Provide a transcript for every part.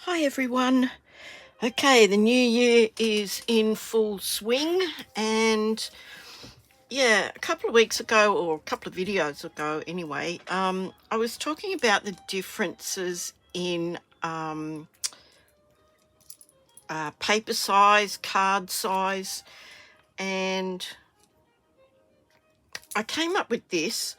Hi everyone. Okay, the new year is in full swing, and yeah, a couple of weeks ago, or a couple of videos ago anyway, I was talking about the differences in paper size, card size, and I came up with this.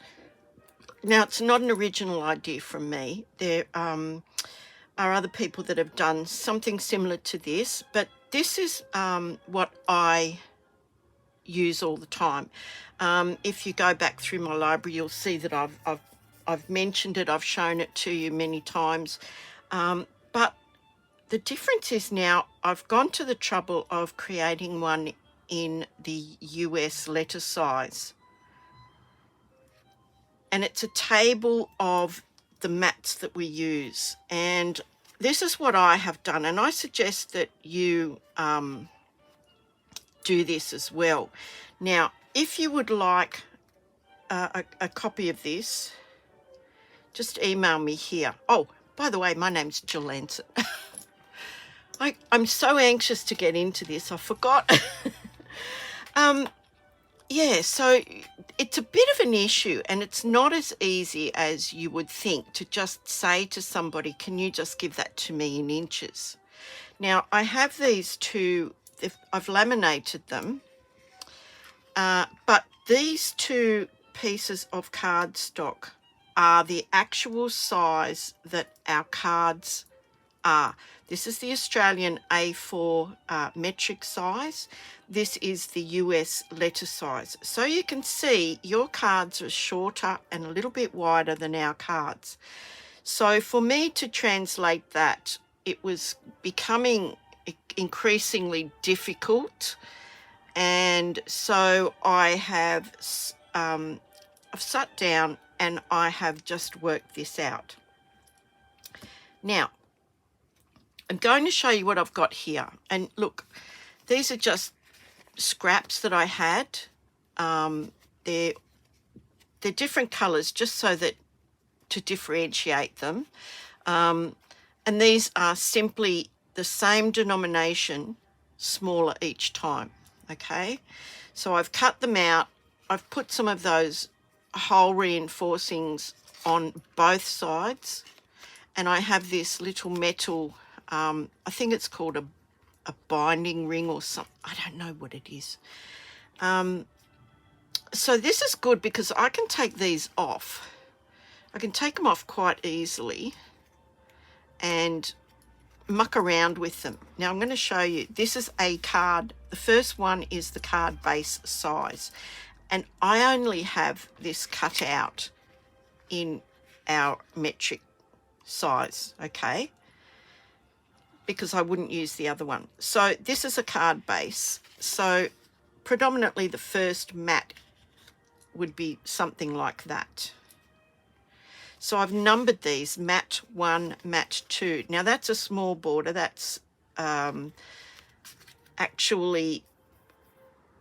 Now, it's not an original idea from me. There are other people that have done something similar to this, but this is what I use all the time. If you go back through my library, you'll see that I've mentioned it. I've shown it to you many times. But the difference is now I've gone to the trouble of creating one in the US letter size. And it's a table of the mats that we use. And this is what I have done. And I suggest that you do this as well. Now, if you would like a copy of this, just email me here. Oh, by the way, my name's Jill Lancet. I'm so anxious to get into this, I forgot. Yeah, so it's a bit of an issue, and it's not as easy as you would think to just say to somebody, can you just give that to me in inches? Now, I have these two, I've laminated them, but these two pieces of cardstock are the actual size that our cards are. This is the Australian A4 metric size. This is the US letter size. So you can see your cards are shorter and a little bit wider than our cards. So for me to translate that, it was becoming increasingly difficult. And so I have I've sat down and I have just worked this out. Now, I'm going to show you what I've got here. And look, these are just scraps that I had. They're different colours just so that to differentiate them. And these are simply the same denomination, smaller each time. Okay, so I've cut them out. I've put some of those hole reinforcings on both sides, and I have this little metal, I think it's called a binding ring or something. I don't know what it is. So this is good because I can take these off. I can take them off quite easily and muck around with them. Now I'm going to show you. This is a card. The first one is the card base size, and I only have this cut out in our metric size, okay, because I wouldn't use the other one. So this is a card base. So predominantly the first mat would be something like that. So I've numbered these, mat 1, mat 2. Now that's a small border. That's actually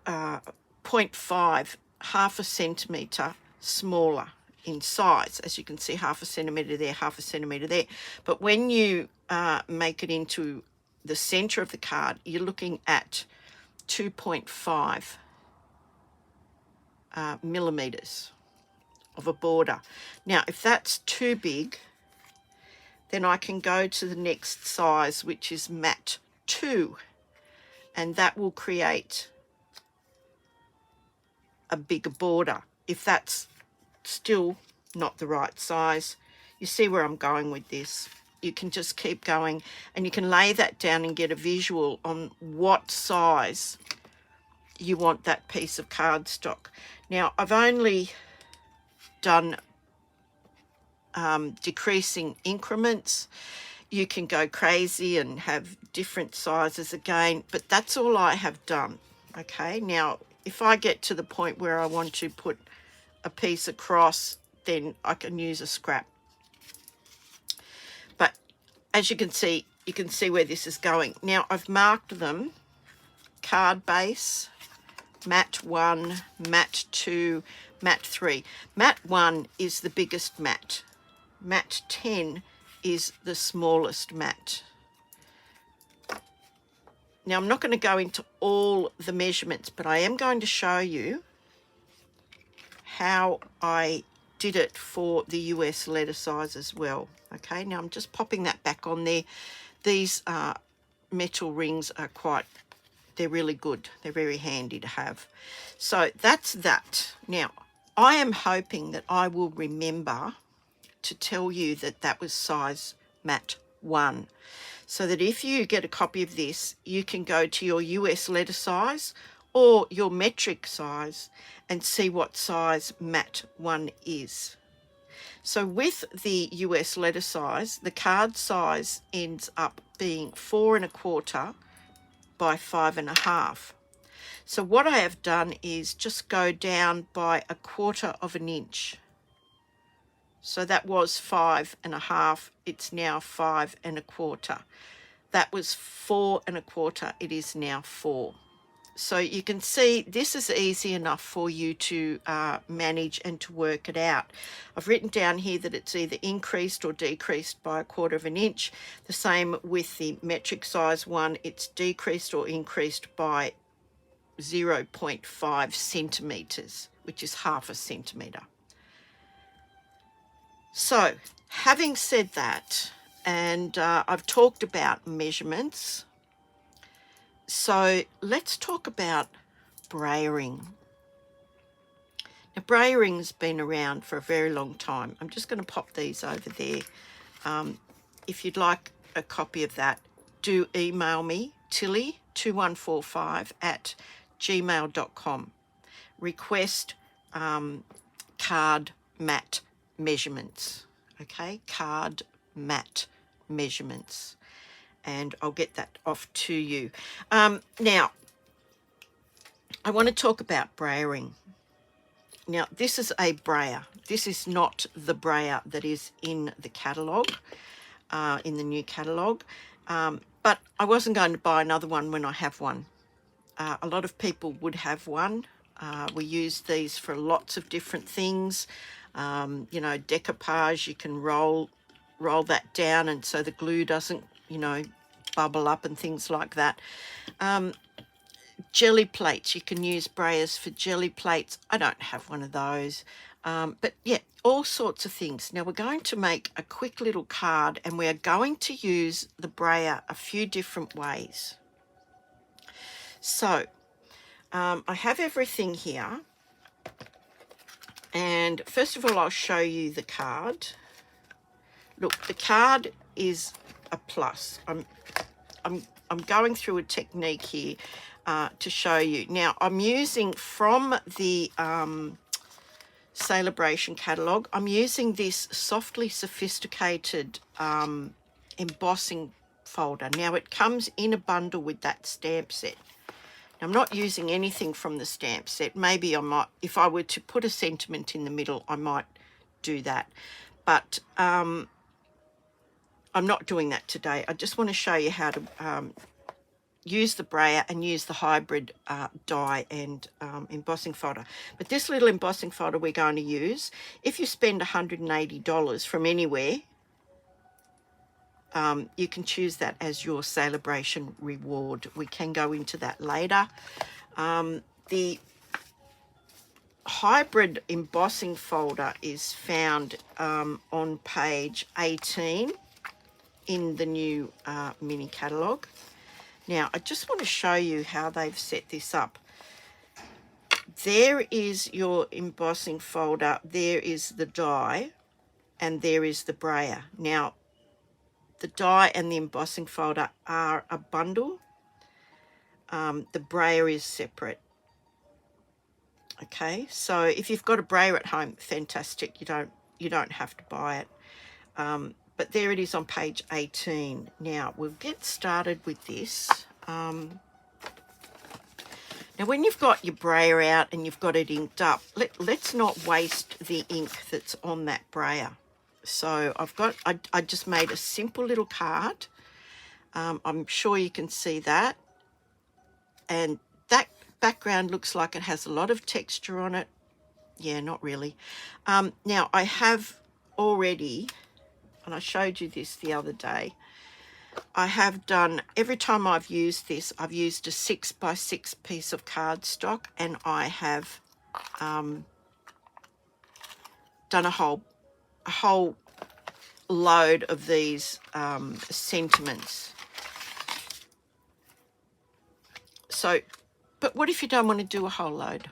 0.5, half a centimetre smaller in size. As you can see, half a centimetre there, half a centimetre there. But when you make it into the centre of the card, you're looking at 2.5 millimetres of a border. Now, if that's too big, then I can go to the next size, which is mat 2, and that will create a bigger border. If that's still not the right size, you see where I'm going with this. You can just keep going, and you can lay that down and get a visual on what size you want that piece of cardstock. Now, I've only done decreasing increments. You can go crazy and have different sizes again, but that's all I have done. Okay, now if I get to the point where I want to put a piece across, then I can use a scrap. But as you can see where this is going. Now I've marked them: card base, mat 1, mat 2, mat 3. Mat 1 is the biggest mat. Mat 10 is the smallest mat. Now, I'm not going to go into all the measurements, but I am going to show you how I did it for the US letter size as well. Okay, now I'm just popping that back on there. These metal rings are they're really good. They're very handy to have. So that's that. Now, I am hoping that I will remember to tell you that that was size mat 1. So that if you get a copy of this, you can go to your US letter size or your metric size and see what size mat 1 is. So with the US letter size, the card size ends up being 4 1/4 by 5 1/2. So what I have done is just go down by 1/4 of an inch. So that was 5 1/2. It's now 5 1/4. That was 4 1/4. It is now 4. So you can see this is easy enough for you to manage and to work it out. I've written down here that it's either increased or decreased by 1/4 of an inch. The same with the metric size one. It's decreased or increased by 0.5 centimeters, which is 1/2 centimeter. So having said that, and I've talked about measurements, so let's talk about brayering. Now, brayering's been around for a very long time. I'm just going to pop these over there. If you'd like a copy of that, do email me, tilly2145@gmail.com. Request card mat measurements. Okay, card mat measurements. And I'll get that off to you. Now, I want to talk about brayering. Now, this is a brayer. This is not the brayer that is in the catalogue, in the new catalogue. But I wasn't going to buy another one when I have one. A lot of people would have one. We use these for lots of different things. You know, decoupage, you can roll that down and so the glue doesn't, you know, bubble up and things like that. Jelly plates, you can use brayers for jelly plates. I don't have one of those. But yeah, all sorts of things. Now we're going to make a quick little card and we're going to use the brayer a few different ways. So I have everything here. And first of all, I'll show you the card. Look, the card is a plus. I'm going through a technique here to show you. Now, I'm using from the SALE-A-BRATION catalogue, I'm using this softly sophisticated embossing folder. Now, it comes in a bundle with that stamp set. Now, I'm not using anything from the stamp set. Maybe I might, if I were to put a sentiment in the middle, I might do that. But I'm not doing that today. I just want to show you how to use the brayer and use the hybrid die and embossing folder. But this little embossing folder we're going to use, if you spend $180 from anywhere, you can choose that as your SALE-A-BRATION reward. We can go into that later. The hybrid embossing folder is found on page 18 in the new mini catalogue. Now, I just want to show you how they've set this up. There is your embossing folder, there is the die, and there is the brayer. Now, the die and the embossing folder are a bundle. The brayer is separate. Okay, so if you've got a brayer at home, fantastic. You don't have to buy it. But there it is on page 18. Now, we'll get started with this. Now, when you've got your brayer out and you've got it inked up, let's not waste the ink that's on that brayer. So I just made a simple little card. I'm sure you can see that. And that background looks like it has a lot of texture on it. Yeah, not really. Now, I have already, and I showed you this the other day, I have done, every time I've used this, I've used a 6x6 piece of cardstock, and I have done a whole load of these sentiments. So, but what if you don't want to do a whole load?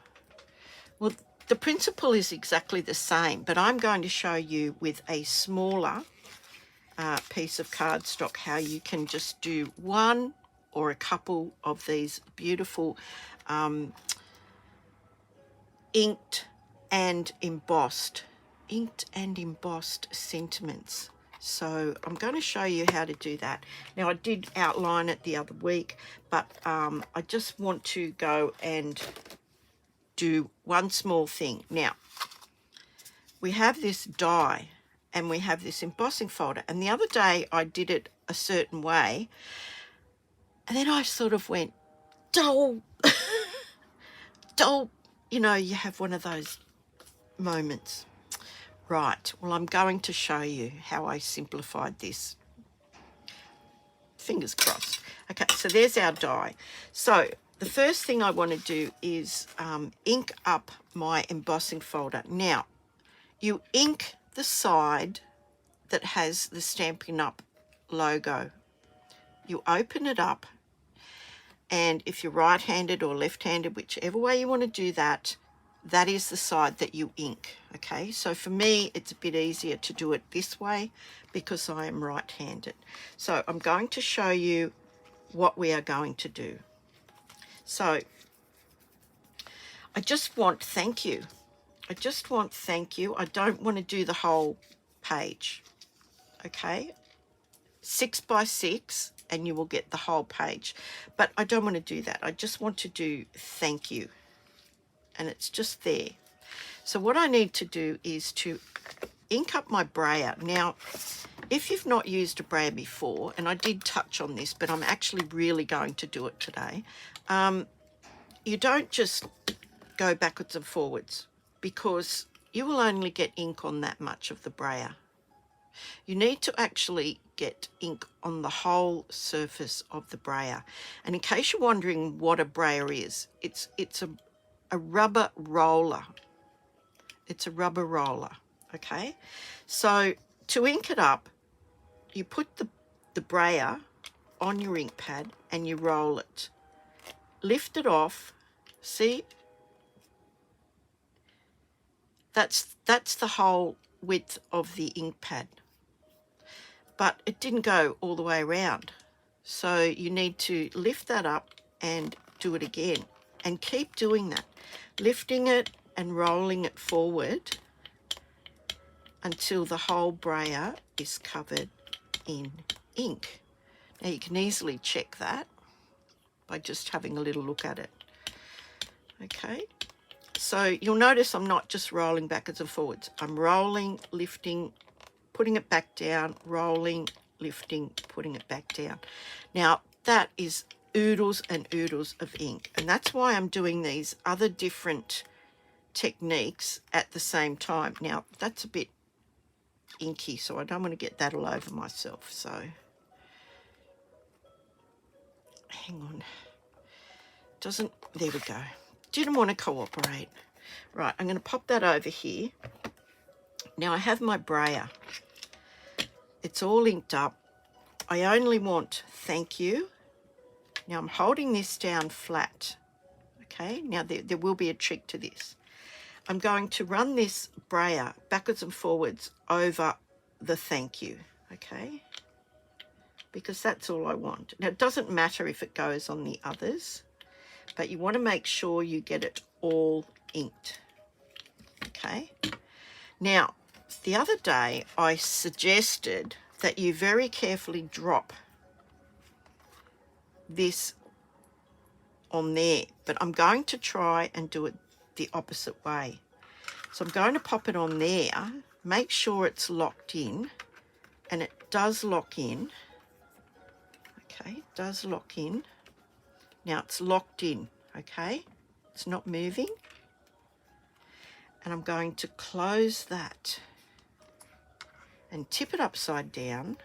Well, the principle is exactly the same, but I'm going to show you with a smaller piece of cardstock how you can just do one or a couple of these beautiful inked and embossed sentiments. So I'm going to show you how to do that. Now, I did outline it the other week, but I just want to go and do one small thing. Now, we have this die and we have this embossing folder, and the other day I did it a certain way, and then I sort of went, dull, dull, you know, you have one of those moments. Right, well, I'm going to show you how I simplified this. Fingers crossed. Okay, so there's our die. So the first thing I want to do is ink up my embossing folder. Now, you ink the side that has the Stampin' Up logo. You open it up, and if you're right-handed or left-handed, whichever way you want to do that, that is the side that you ink. Okay, so for me it's a bit easier to do it this way because I am right-handed. So I'm going to show you what we are going to do. So I just want thank you. I just want thank you. I don't want to do the whole page. Okay, 6x6 and you will get the whole page, but I don't want to do that. I just want to do thank you, and it's just there. So what I need to do is to ink up my brayer. Now, if you've not used a brayer before, and I did touch on this, but I'm actually really going to do it today, you don't just go backwards and forwards, because you will only get ink on that much of the brayer. You need to actually get ink on the whole surface of the brayer. And in case you're wondering what a brayer is, it's a rubber roller. It's a rubber roller, okay? So to ink it up, you put the brayer on your ink pad and you roll it. Lift it off. See? That's the whole width of the ink pad. But it didn't go all the way around. So you need to lift that up and do it again. And keep doing that. Lifting it and rolling it forward until the whole brayer is covered in ink. Now you can easily check that by just having a little look at it. Okay, so you'll notice I'm not just rolling backwards and forwards. I'm rolling, lifting, putting it back down, rolling, lifting, putting it back down. Now that is oodles and oodles of ink, and that's why I'm doing these other different techniques at the same time. Now that's a bit inky, so I don't want to get that all over myself, so hang on. There we go. Didn't want to cooperate. Right, I'm going to pop that over here. Now I have my brayer. It's all inked up. I only want thank you. Now I'm holding this down flat. Okay, now there will be a trick to this. I'm going to run this brayer backwards and forwards over the thank you, okay? Because that's all I want. Now it doesn't matter if it goes on the others, but you want to make sure you get it all inked, okay? Now, the other day I suggested that you very carefully drop this on there, but I'm going to try and do it the opposite way. So I'm going to pop it on there, make sure it's locked in, and it does lock in. Okay, it does lock in. Now it's locked in, okay? It's not moving. And I'm going to close that and tip it upside down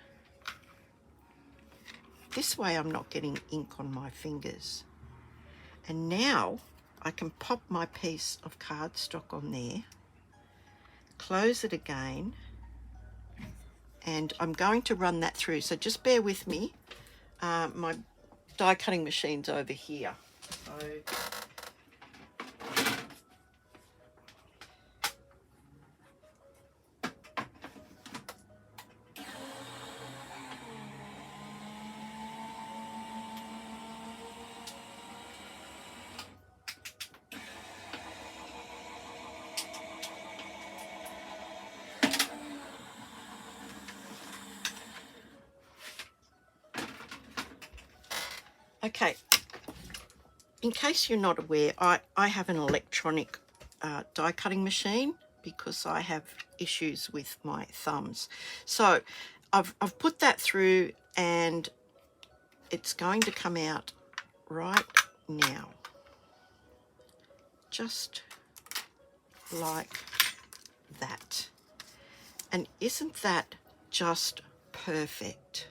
This way I'm not getting ink on my fingers. And now I can pop my piece of cardstock on there, close it again, and I'm going to run that through. So just bear with me. My die cutting machine's over here. So okay, in case you're not aware, I have an electronic die cutting machine because I have issues with my thumbs. So I've put that through and it's going to come out right now, just like that. And isn't that just perfect?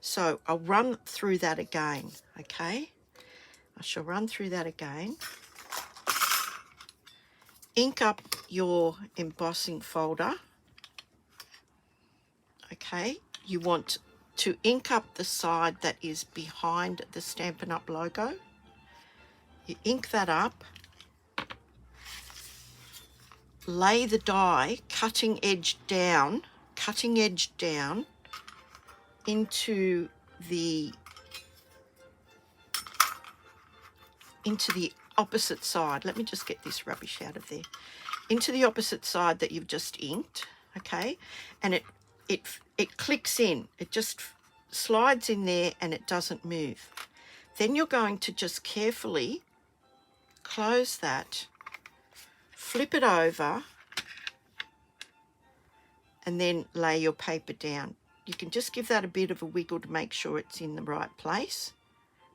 So I'll run through that again, okay? I shall run through that again. Ink up your embossing folder, okay? You want to ink up the side that is behind the Stampin' Up logo. You ink that up, lay the die cutting edge down into the opposite side. Let me just get this rubbish out of there. Into the opposite side that you've just inked, okay? And it clicks in. It just slides in there and it doesn't move. Then you're going to just carefully close that, flip it over, and then lay your paper down. You can just give that a bit of a wiggle to make sure it's in the right place,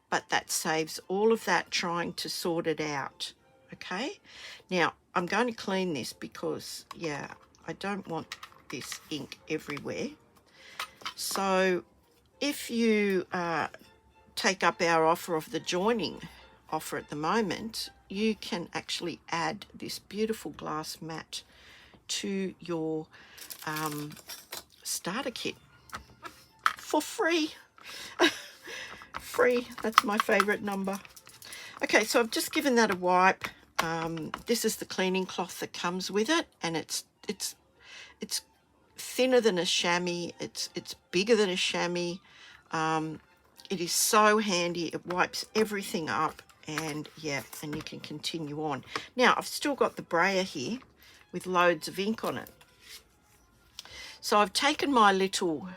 but that saves all of that trying to sort it out, okay? Now, I'm going to clean this because, yeah, I don't want this ink everywhere. So if you take up our offer of the joining offer at the moment, you can actually add this beautiful glass mat to your starter kit for free. Free, that's my favorite number. Okay, so I've just given that a wipe. This is the cleaning cloth that comes with it, and it's thinner than a chamois. It's bigger than a chamois. It is so handy. It wipes everything up, and yeah, and you can continue on. Now I've still got the brayer here with loads of ink on it. So I've taken my little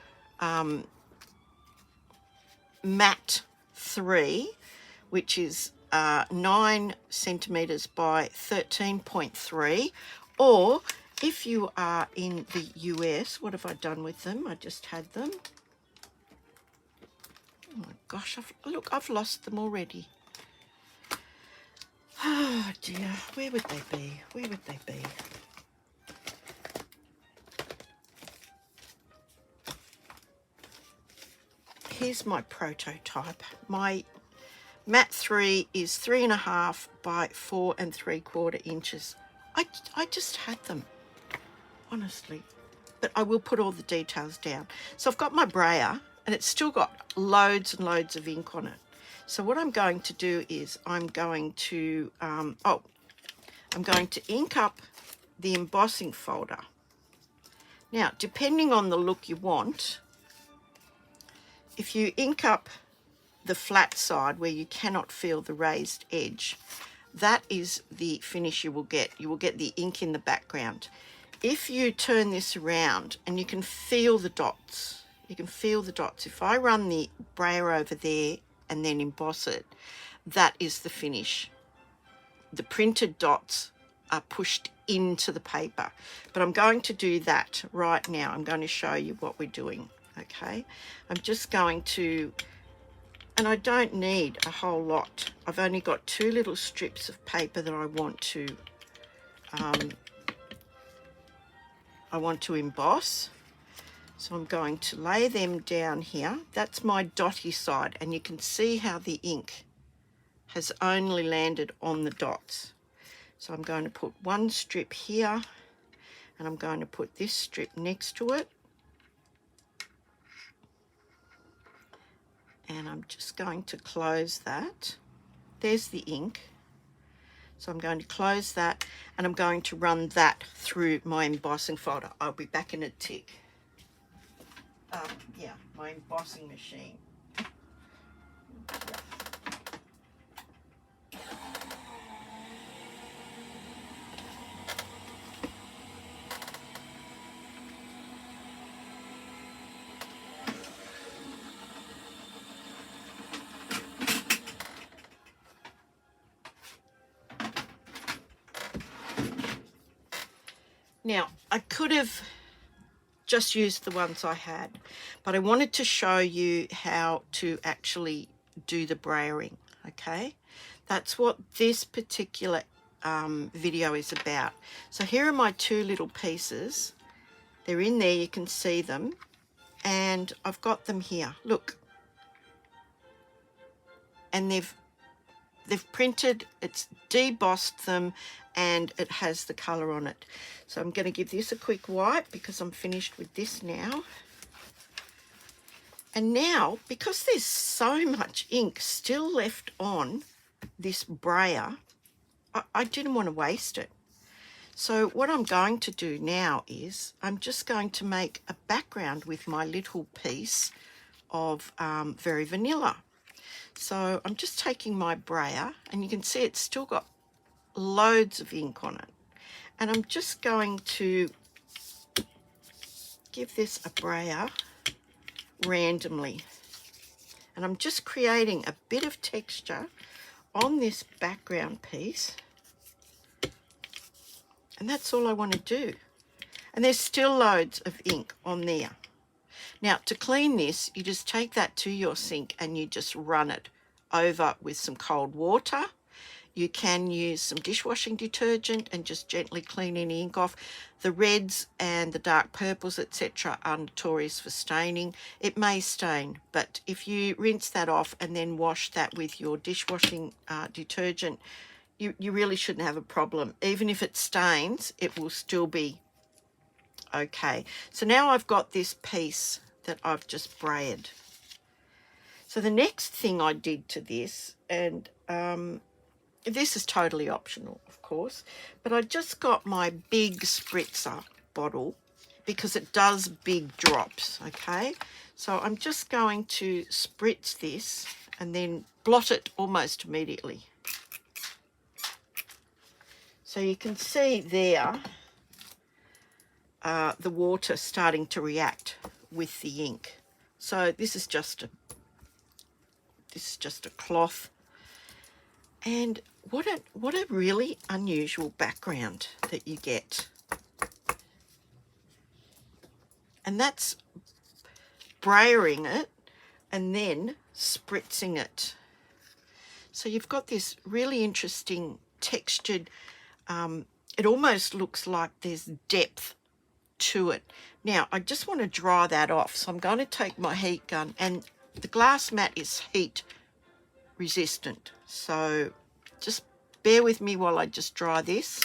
mat 3, which is 9 centimeters by 13.3, or if you are in the US, what have I done with them? I just had them. Oh my gosh, I've lost them already. Oh dear, where would they be? Where would they be? Here's my prototype. My mat 3 is 3.5 by 4 3/4 inches. I just had them, honestly, but I will put all the details down. So I've got my brayer, and it's still got loads and loads of ink on it. So what I'm going to do is I'm going to ink up the embossing folder. Now, depending on the look you want, if you ink up the flat side where you cannot feel the raised edge, that is the finish you will get. You will get the ink in the background. If you turn this around, and you can feel the dots, if I run the brayer over there and then emboss it, that is the finish. The printed dots are pushed into the paper, but I'm going to do that right now. I'm going to show you what we're doing, okay? I'm just going to, and I don't need a whole lot. I've only got 2 little strips of paper that I want to emboss. So I'm going to lay them down here. That's my dotty side, and you can see how the ink has only landed on the dots. So I'm going to put one strip here, and I'm going to put this strip next to it. And I'm just going to close that. There's the ink. So I'm going to close that, and I'm going to run that through my embossing folder. I'll be back in a tick. Yeah, my embossing machine. Now, I could have just used the ones I had, but I wanted to show you how to actually do the brayering, okay? That's what this particular video is about. So here are my two little pieces. They're in there, you can see them, and I've got them here. Look, and they've printed, it's debossed them, and it has the colour on it. So I'm going to give this a quick wipe because I'm finished with this now. And now, because there's so much ink still left on this brayer, I didn't want to waste it. So what I'm going to do now is I'm just going to make a background with my little piece of Very Vanilla. So I'm just taking my brayer, and you can see it's still got loads of ink on it. And I'm just going to give this a brayer randomly. And I'm just creating a bit of texture on this background piece. And that's all I want to do. And there's still loads of ink on there. Now, to clean this, you just take that to your sink and you just run it over with some cold water. You can use some dishwashing detergent and just gently clean any ink off. The reds and the dark purples, etc., are notorious for staining. It may stain, but if you rinse that off and then wash that with your dishwashing detergent, you really shouldn't have a problem. Even if it stains, it will still be okay. So now I've got this piece that I've just brayed. So the next thing I did to this, and this is totally optional, of course, but I just got my big spritzer bottle because it does big drops, okay? So I'm just going to spritz this and then blot it almost immediately. So you can see there the water starting to react with the ink. So this is just a cloth. And what a really unusual background that you get. And that's brayering it and then spritzing it. So you've got this really interesting textured, it almost looks like there's depth to it. Now, I just want to dry that off. So I'm going to take my heat gun, and the glass mat is heat resistant. So just bear with me while I just dry this.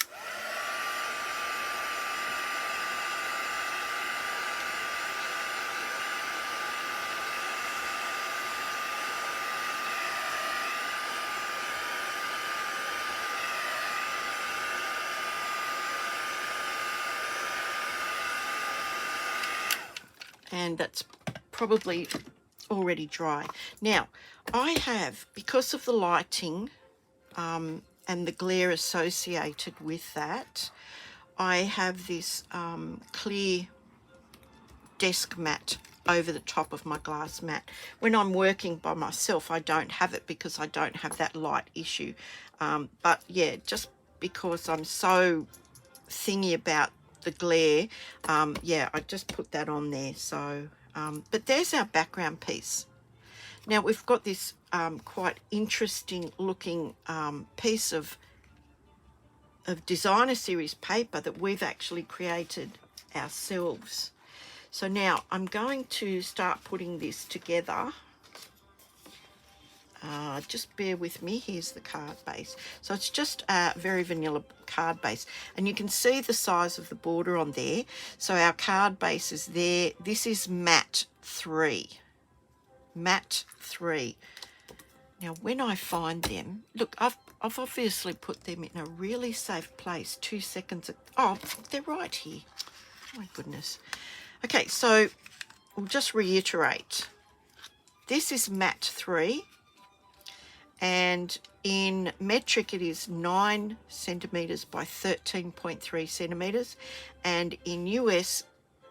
And that's probably already dry. Now, I have, because of the lighting and the glare associated with that, I have this clear desk mat over the top of my glass mat. When I'm working by myself, I don't have it because I don't have that light issue. But yeah, just because I'm so thingy about the glare, yeah, I just put that on there. So but there's our background piece. Now we've got this quite interesting looking piece of designer series paper that we've actually created ourselves. So now I'm going to start putting this together. Just bear with me. Here's the card base. So it's just a very vanilla card base, and you can see the size of the border on there. So our card base is there. This is matte 3. Matte 3. Now when I find them, look, I've obviously put them in a really safe place. 2 seconds. Oh, they're right here. Oh my goodness. Okay, so we'll just reiterate. This is matte 3. And in metric it is 9 centimeters by 13.3 centimeters, and in US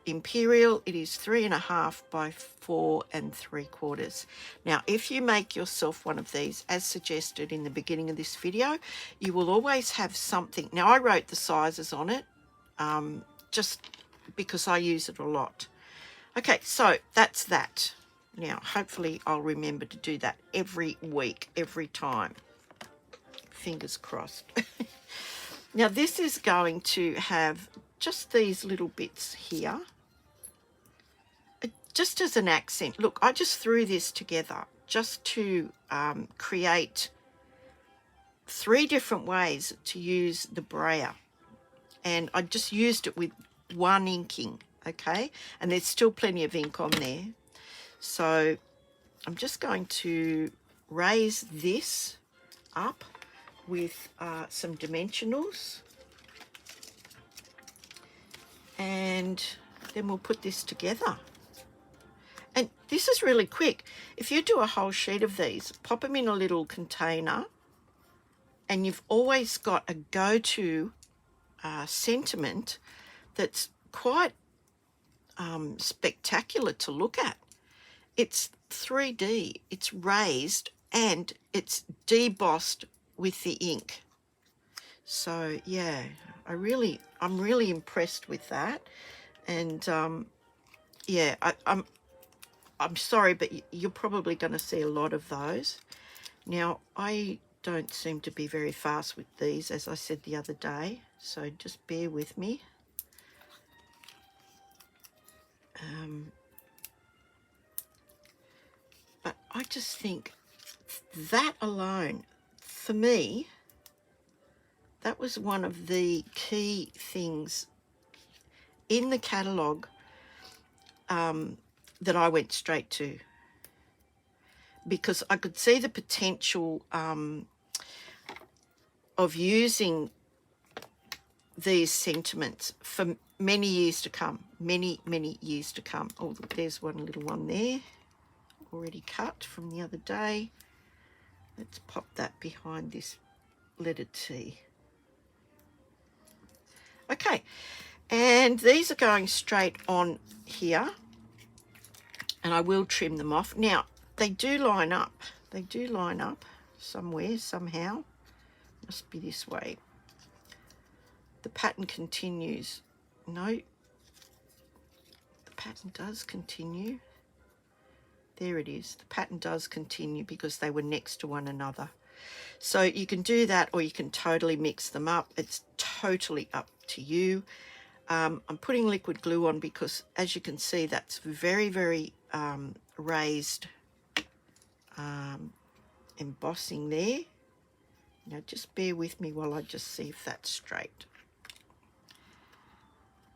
imperial it is 3.5 by 4 3/4. Now if you make yourself one of these as suggested in the beginning of this video, you will always have something. Now I wrote the sizes on it just because I use it a lot. Okay, so that's that. Now, hopefully I'll remember to do that every week, every time. Fingers crossed. Now, this is going to have just these little bits here, just as an accent. Look, I just threw this together just to create 3 different ways to use the brayer. And I just used it with 1 inking, okay? And there's still plenty of ink on there. So I'm just going to raise this up with some dimensionals, and then we'll put this together. And this is really quick. If you do a whole sheet of these, pop them in a little container, and you've always got a go-to sentiment that's quite spectacular to look at. It's 3D, it's raised, and it's debossed with the ink. So yeah, I'm really impressed with that. And yeah, I'm sorry, but you're probably going to see a lot of those. Now I don't seem to be very fast with these, as I said the other day, so just bear with me. But I just think that alone, for me, that was one of the key things in the catalogue that I went straight to, because I could see the potential of using these sentiments for many years to come, many years to come. Oh, there's one little one there, already cut from the other day. Let's pop that behind this letter T. Okay, and these are going straight on here, and I will trim them off. Now, they do line up. They do line up somewhere, somehow. Must be this way. The pattern continues. No, the pattern does continue. There it is. The pattern does continue because they were next to one another. So you can do that, or you can totally mix them up. It's totally up to you. I'm putting liquid glue on because, as you can see, that's very raised embossing there. Now just bear with me while I just see if that's straight.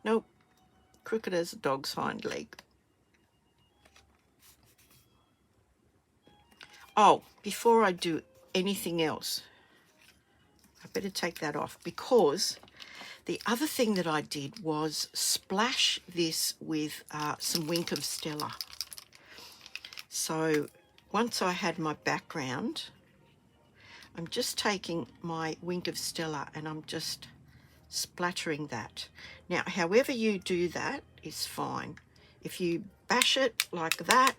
Nope, crooked as a dog's hind leg. Oh, before I do anything else, I better take that off, because the other thing that I did was splash this with some Wink of Stella. So once I had my background, I'm just taking my Wink of Stella and I'm just splattering that. Now, however you do that is fine. If you bash it like that,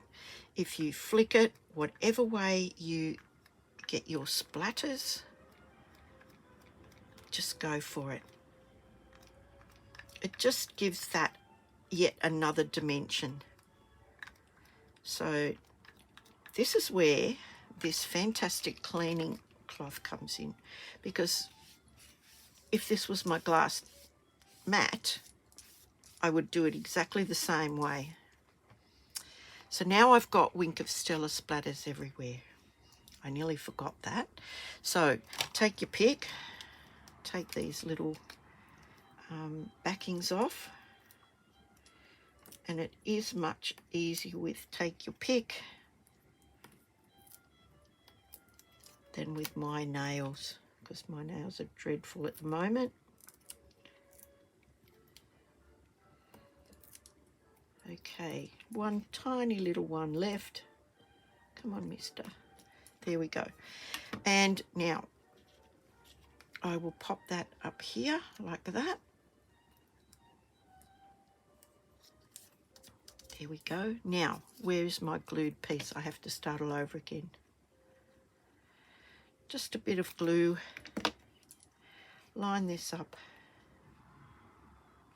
if you flick it, whatever way you get your splatters, just go for it. It just gives that yet another dimension. So this is where this fantastic cleaning cloth comes in, because if this was my glass mat, I would do it exactly the same way. So now I've got Wink of Stella splatters everywhere. I nearly forgot that. So take your pick, take these little backings off, and it is much easier with take your pick than with my nails, because my nails are dreadful at the moment. Okay, one tiny little one left. Come on, mister. There we go. And now I will pop that up here like that. There we go. Now, where's my glued piece? I have to start all over again. Just a bit of glue. Line this up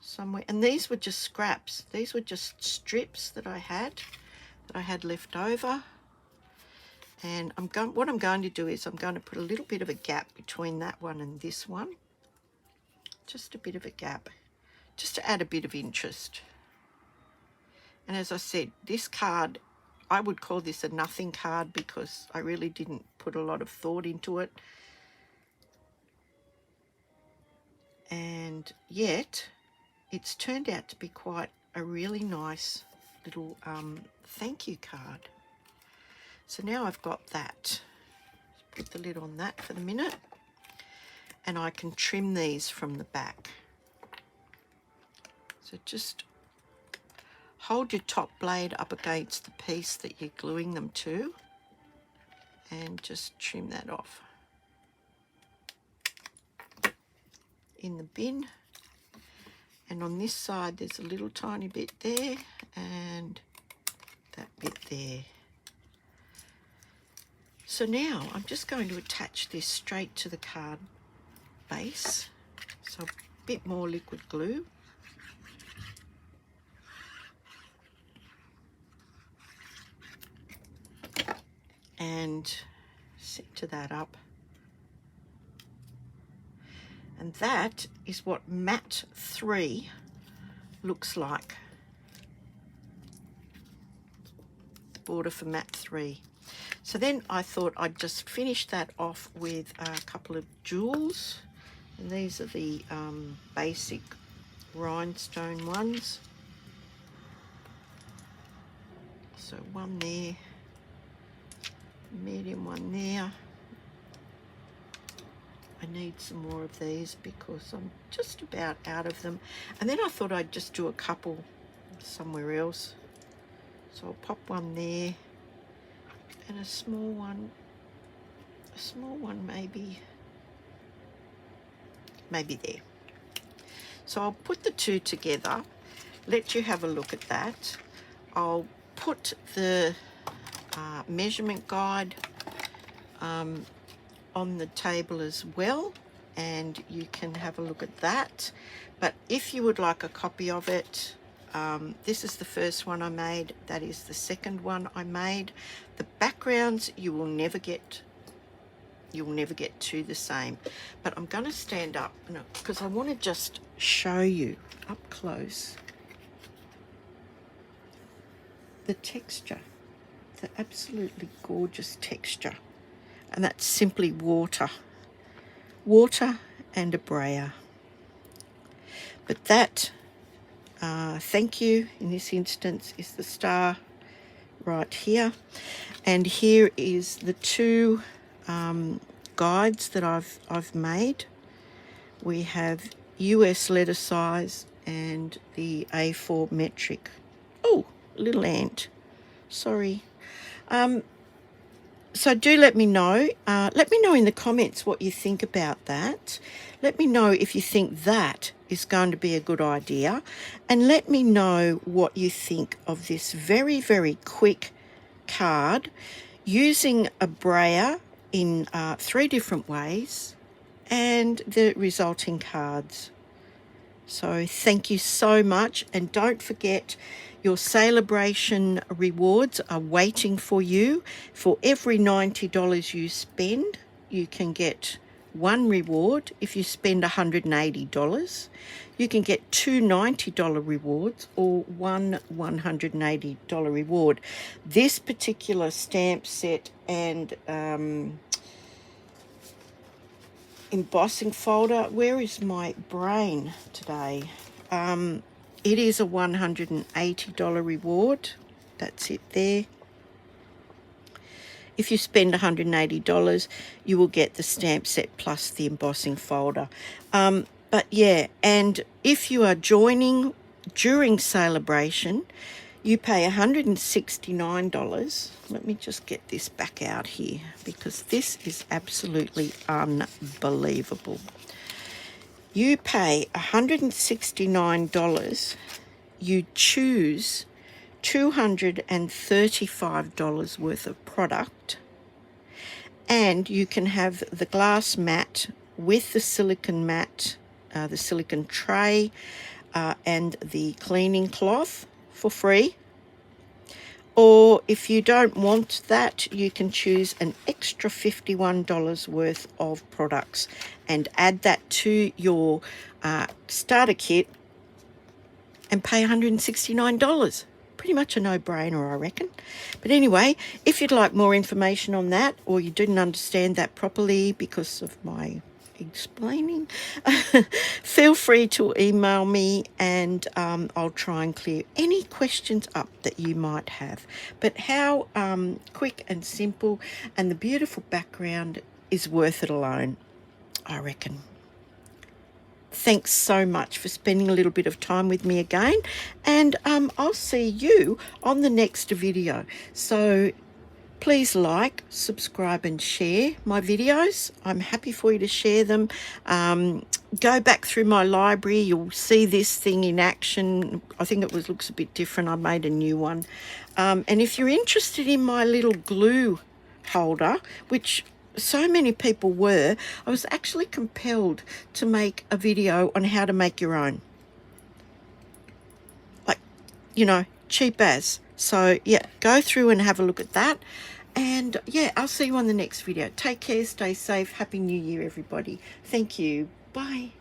somewhere. And these were just scraps. These were just strips that I had left over. And what I'm going to do is I'm going to put a little bit of a gap between that one and this one. Just a bit of a gap, just to add a bit of interest. And as I said, this card, I would call this a nothing card because I really didn't put a lot of thought into it. And yet, it's turned out to be quite a really nice little thank you card. So now I've got that. Put the lid on that for the minute. And I can trim these from the back. So just hold your top blade up against the piece that you're gluing them to and just trim that off. In the bin. And on this side there's a little tiny bit there and that bit there. So now I'm just going to attach this straight to the card base. So a bit more liquid glue. And center that up. And that is what mat 3 looks like. The border for mat 3. So then I thought I'd just finish that off with a couple of jewels. And these are the basic rhinestone ones. So one there, medium one there. I need some more of these because I'm just about out of them. And then I thought I'd just do a couple somewhere else. So I'll pop one there and a small one maybe there. So I'll put the two together, let you have a look at that. I'll put the measurement guide on the table as well, and you can have a look at that. But if you would like a copy of it, this is the first one I made, that is the second one I made. The backgrounds you will never get two the same, but I'm going to stand up because I want to just show you up close the texture, the absolutely gorgeous texture. And that's simply water and a brayer. But that thank you in this instance is the star right here, and here is the two guides that I've made. We have US letter size and the A4 metric. Oh, little ant, sorry. So do let me know. Let me know in the comments what you think about that. Let me know if you think that is going to be a good idea. And let me know what you think of this very, very quick card using a brayer in 3 different ways and the resulting cards. So thank you so much, and don't forget your SALE-A-BRATION rewards are waiting for you. For every $90 you spend, you can get one reward if you spend $180. You can get two $90 rewards or one $180 reward. This particular stamp set and embossing folder, where is my brain today? It is a $180 reward. That's it there. If you spend $180, you will get the stamp set plus the embossing folder. But yeah, and if you are joining during SALE-A-BRATION, you pay $169. Let me just get this back out here because this is absolutely unbelievable. You pay $169. You choose $235 worth of product, and you can have the glass mat with the silicone mat, the silicone tray, and the cleaning cloth for free. Or if you don't want that, you can choose an extra $51 worth of products and add that to your starter kit and pay $169. Pretty much a no-brainer, I reckon. But anyway, if you'd like more information on that, or you didn't understand that properly because of my explaining, feel free to email me, and I'll try and clear any questions up that you might have. But how quick and simple, and the beautiful background is worth it alone, I reckon. Thanks so much for spending a little bit of time with me again, and I'll see you on the next video. So please like, subscribe and share my videos. I'm happy for you to share them. Go back through my library. You'll see this thing in action. I think it looks a bit different. I made a new one. And if you're interested in my little glue holder, which so many people were, I was actually compelled to make a video on how to make your own. Like, you know, cheap as. So yeah, go through and have a look at that. And yeah, I'll see you on the next video. Take care, stay safe. Happy New Year, everybody. Thank you. Bye.